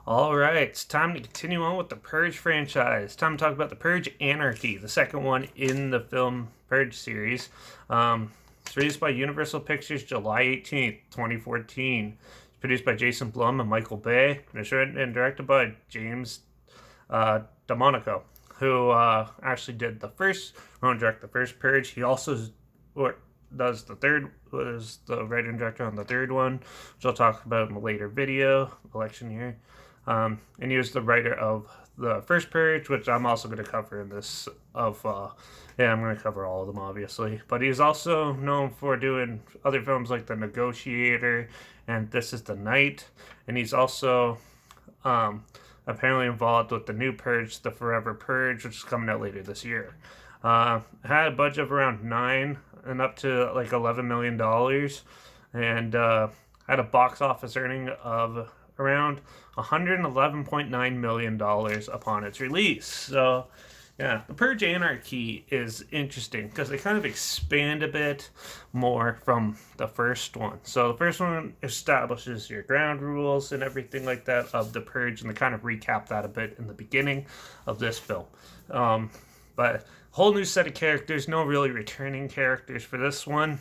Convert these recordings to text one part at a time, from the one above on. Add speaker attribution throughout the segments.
Speaker 1: All right, it's time to continue on with the Purge franchise. Time to talk about the Purge Anarchy, the second one in the film Purge series. It's released by Universal Pictures July 18th, 2014. It's produced by Jason Blum and Michael Bay, and it's written and directed by James DeMonico, who actually did the first, wrote and directed the first Purge. He also does the third, was the writer and director on the third one, which I'll talk about in a later video, election year. And he was the writer of the first Purge, which I'm also going to cover in this. I'm going to cover all of them, obviously. But he's also known for doing other films like The Negotiator and This Is the Night. And he's also apparently involved with the new Purge, The Forever Purge, which is coming out later this year. Had a budget of around $9 and up to like $11 million, and had a box office earning of around $111.9 million upon its release. So, yeah, the Purge Anarchy is interesting because they kind of expand a bit more from the first one. So the first one establishes your ground rules and everything like that of the Purge, and they kind of recap that a bit in the beginning of this film. But whole new set of characters, no really returning characters for this one.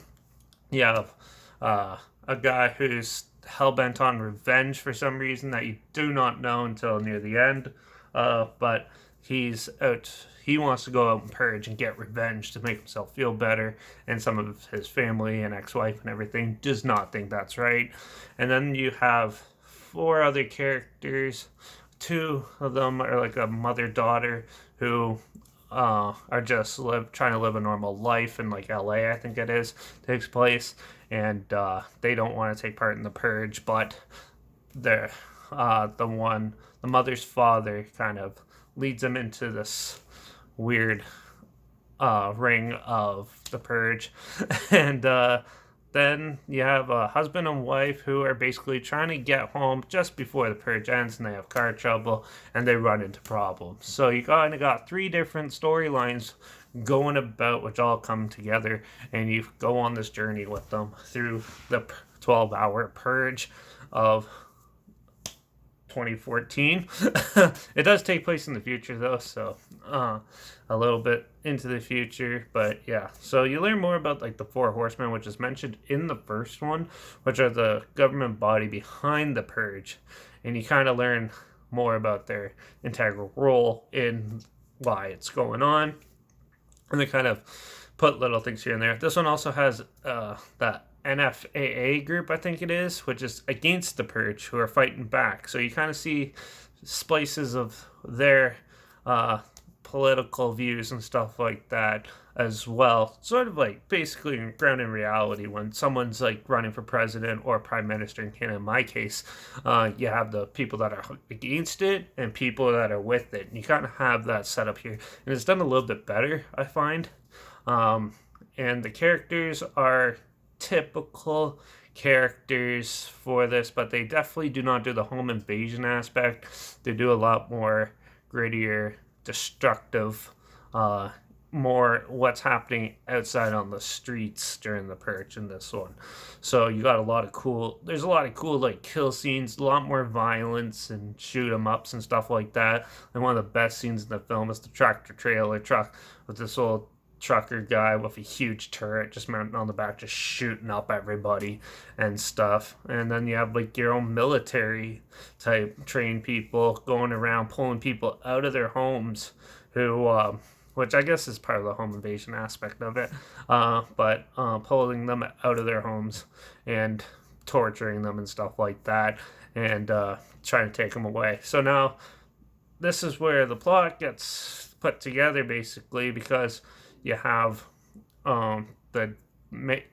Speaker 1: You have a guy who's hell-bent on revenge for some reason that you do not know until near the end. But he wants to go out and purge and get revenge to make himself feel better, and some of his family and ex-wife and everything does not think that's right. And then you have four other characters. Two of them are like a mother-daughter who are just trying to live a normal life in like LA, I think it is, takes place, and they don't want to take part in the purge, but they're the mother's father kind of leads them into this weird ring of the purge. And then you have a husband and wife who are basically trying to get home just before the purge ends, and they have car trouble and they run into problems. So you kind of got three different storylines going about, which all come together, and you go on this journey with them through the 12-hour purge of 2014. It does take place in the future though, so a little bit into the future. But yeah, so you learn more about like the Four Horsemen, which is mentioned in the first one, which are the government body behind the purge, and you kind of learn more about their integral role in why it's going on, and they kind of put little things here and there. This one also has that NFAA group, I think it is, which is against the purge, who are fighting back. So you kind of see splices of their political views and stuff like that as well. Sort of like basically grounded in reality when someone's like running for president or prime minister. In my case, you have the people that are against it and people that are with it. And you kind of have that set up here. And it's done a little bit better, I find. And the characters are typical characters for this, but they definitely do not do the home invasion aspect. They do a lot more grittier, destructive, more what's happening outside on the streets during the purge in this one. So you got there's a lot of cool like kill scenes, a lot more violence and shoot 'em ups and stuff like that. And one of the best scenes in the film is the tractor trailer truck with this old trucker guy with a huge turret just mounted on the back, just shooting up everybody and stuff. And then you have like your own military type trained people going around pulling people out of their homes who which I guess is part of the home invasion aspect of it, but pulling them out of their homes and torturing them and stuff like that, and trying to take them away. So now this is where the plot gets put together, basically, because you have the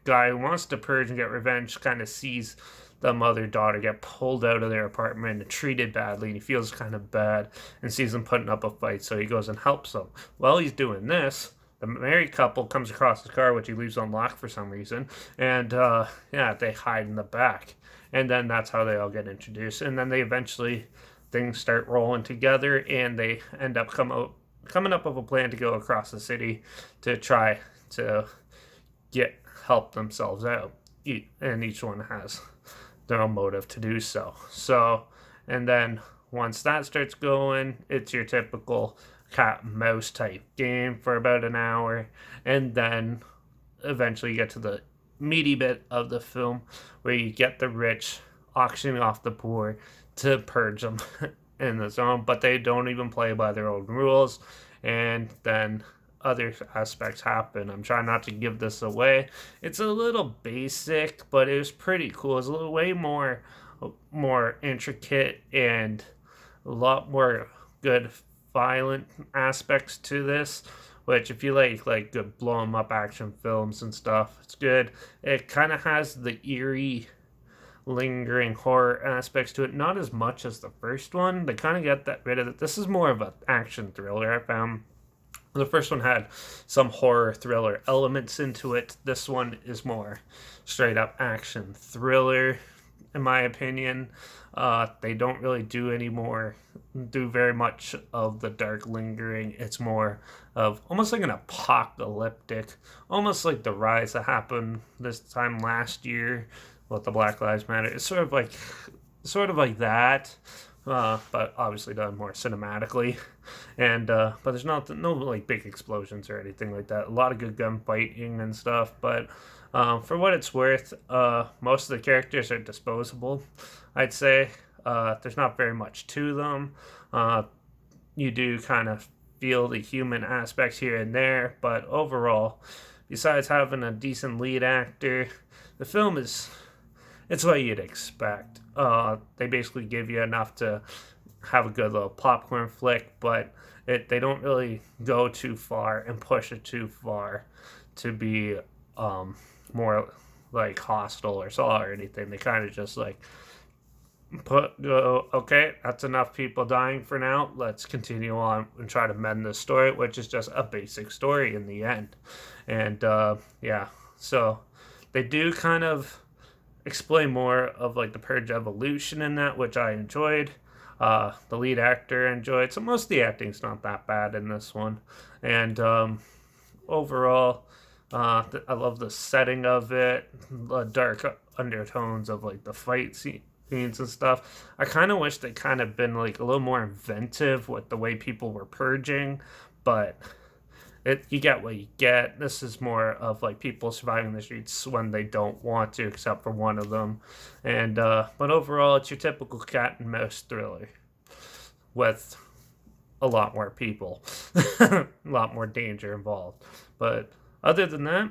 Speaker 1: guy who wants to purge and get revenge kind of sees the mother-daughter get pulled out of their apartment and treated badly, and he feels kind of bad and sees them putting up a fight, so he goes and helps them. While he's doing this, the married couple comes across his car, which he leaves unlocked for some reason, and they hide in the back. And then that's how they all get introduced, and then things start rolling together, and they end up coming up with a plan to go across the city to try to help themselves out. And each one has their own motive to do so. And then once that starts going, it's your typical cat and mouse type game for about an hour, and then eventually you get to the meaty bit of the film where you get the rich auctioning off the poor to purge them in the zone, but they don't even play by their own rules, and then other aspects happen. I'm trying not to give this away. It's a little basic, but it was pretty cool. It's a little way more intricate and a lot more good violent aspects to this. Which, if you like good blow 'em up action films and stuff, it's good. It kind of has the eerie, lingering horror aspects to it. Not as much as the first one. They kind of get that rid of it. This is more of an action thriller. I found the first one had some horror thriller elements into it. This one is more straight up action thriller, in my opinion. They don't really do very much of the dark lingering. It's more of almost like an apocalyptic, almost like the rise that happened this time last year with the Black Lives Matter. It's sort of like that, but obviously done more cinematically. And but there's no like big explosions or anything like that. A lot of good gunfighting and stuff, but for what it's worth, most of the characters are disposable, I'd say. There's not very much to them. You do kind of feel the human aspects here and there, but overall, besides having a decent lead actor, the film it's what you'd expect. They basically give you enough to have a good little popcorn flick, but they don't really go too far and push it too far to be more like Hostile or Saw or anything. They kind of just like okay, that's enough people dying for now. Let's continue on and try to mend this story, which is just a basic story in the end. And yeah, so they do kind of explain more of like the Purge evolution in that, which I enjoyed. The lead actor enjoyed. So most of the acting's not that bad in this one. And overall, I love the setting of it, the dark undertones of like the fight scenes and stuff. I kind of wish they kind of been like a little more inventive with the way people were purging, but you get what you get. This is more of like people surviving the streets when they don't want to, except for one of them. And but overall, it's your typical cat and mouse thriller with a lot more people, a lot more danger involved. But other than that,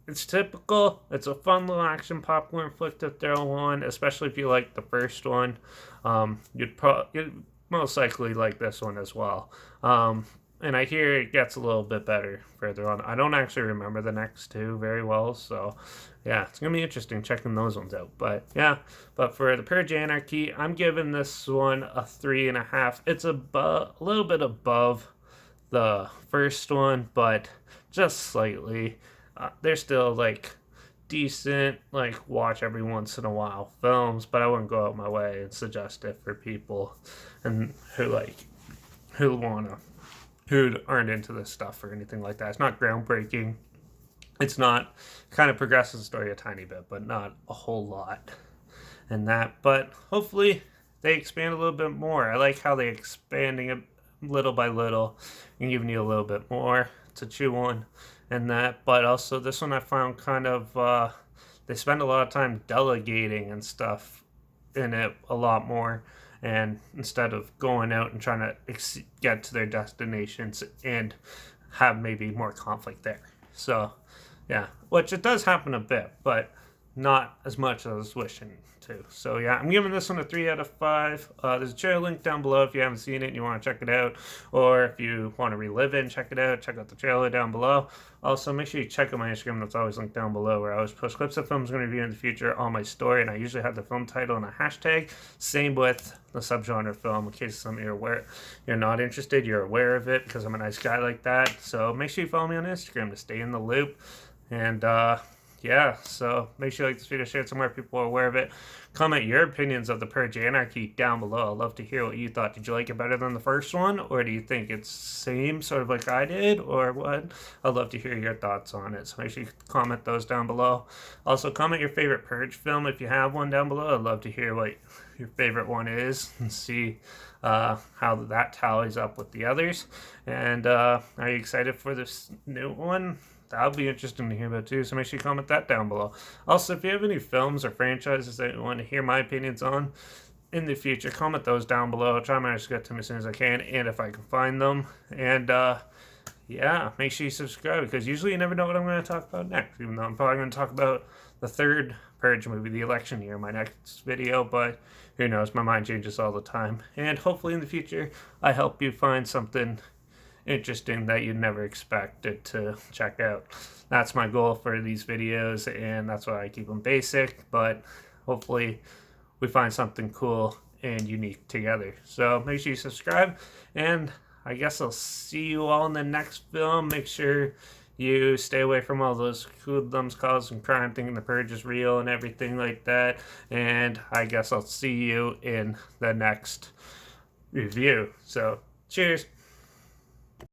Speaker 1: it's typical. It's a fun little action popcorn flick to throw on, especially if you like the first one. You'd most likely like this one as well. And I hear it gets a little bit better further on. I don't actually remember the next two very well, so yeah, it's gonna be interesting checking those ones out. But yeah, but for the Purge Anarchy, I'm giving this one a 3.5. It's a little bit above the first one, but just slightly. They're still like decent, like watch every once in a while films, but I wouldn't go out my way and suggest it for people and who aren't into this stuff or anything like that. It's not groundbreaking. It's not kind of progresses the story a tiny bit, but not a whole lot in that. But hopefully they expand a little bit more. I like how they're expanding it little by little and giving you a little bit more to chew on and that. But also this one I found kind of they spend a lot of time delegating and stuff in it a lot more, and instead of going out and trying to get to their destinations and have maybe more conflict there. So yeah, which it does happen a bit, but not as much as I was wishing to. So yeah, I'm giving this one a 3 out of 5. There's a trailer link down below if you haven't seen it and you want to check it out, or if you want to relive it and check it out, check out the trailer down below. Also, make sure you check out my Instagram. That's always linked down below, where I always post clips of films I'm going to review in the future on my story, and I usually have the film title and a hashtag. Same with the subgenre film, in case some of you're not interested, you're aware of it, because I'm a nice guy like that. So make sure you follow me on Instagram to stay in the loop. And yeah, so make sure you like this video, share it somewhere people are aware of it. Comment your opinions of the Purge Anarchy down below. I'd love to hear what you thought. Did you like it better than the first one? Or do you think it's same, sort of like I did? Or what? I'd love to hear your thoughts on it. So make sure you comment those down below. Also, comment your favorite Purge film if you have one down below. I'd love to hear what your favorite one is and see how that tallies up with the others. And are you excited for this new one? That'll be interesting to hear about too, so make sure you comment that down below. Also, if you have any films or franchises that you want to hear my opinions on in the future, comment those down below. I'll try my best to get to them as soon as I can, and if I can find them. And yeah, make sure you subscribe, because usually you never know what I'm going to talk about next, even though I'm probably going to talk about the third Purge movie, The Election Year, in my next video, but who knows, my mind changes all the time. And hopefully in the future, I help you find something interesting that you'd never expected to check out. That's my goal for these videos, and that's why I keep them basic, but hopefully we find something cool and unique together. So make sure you subscribe, and I guess I'll see you all in the next film. Make sure you stay away from all those hoodlums causing crime, thinking the purge is real and everything like that. And I guess I'll see you in the next review. So cheers.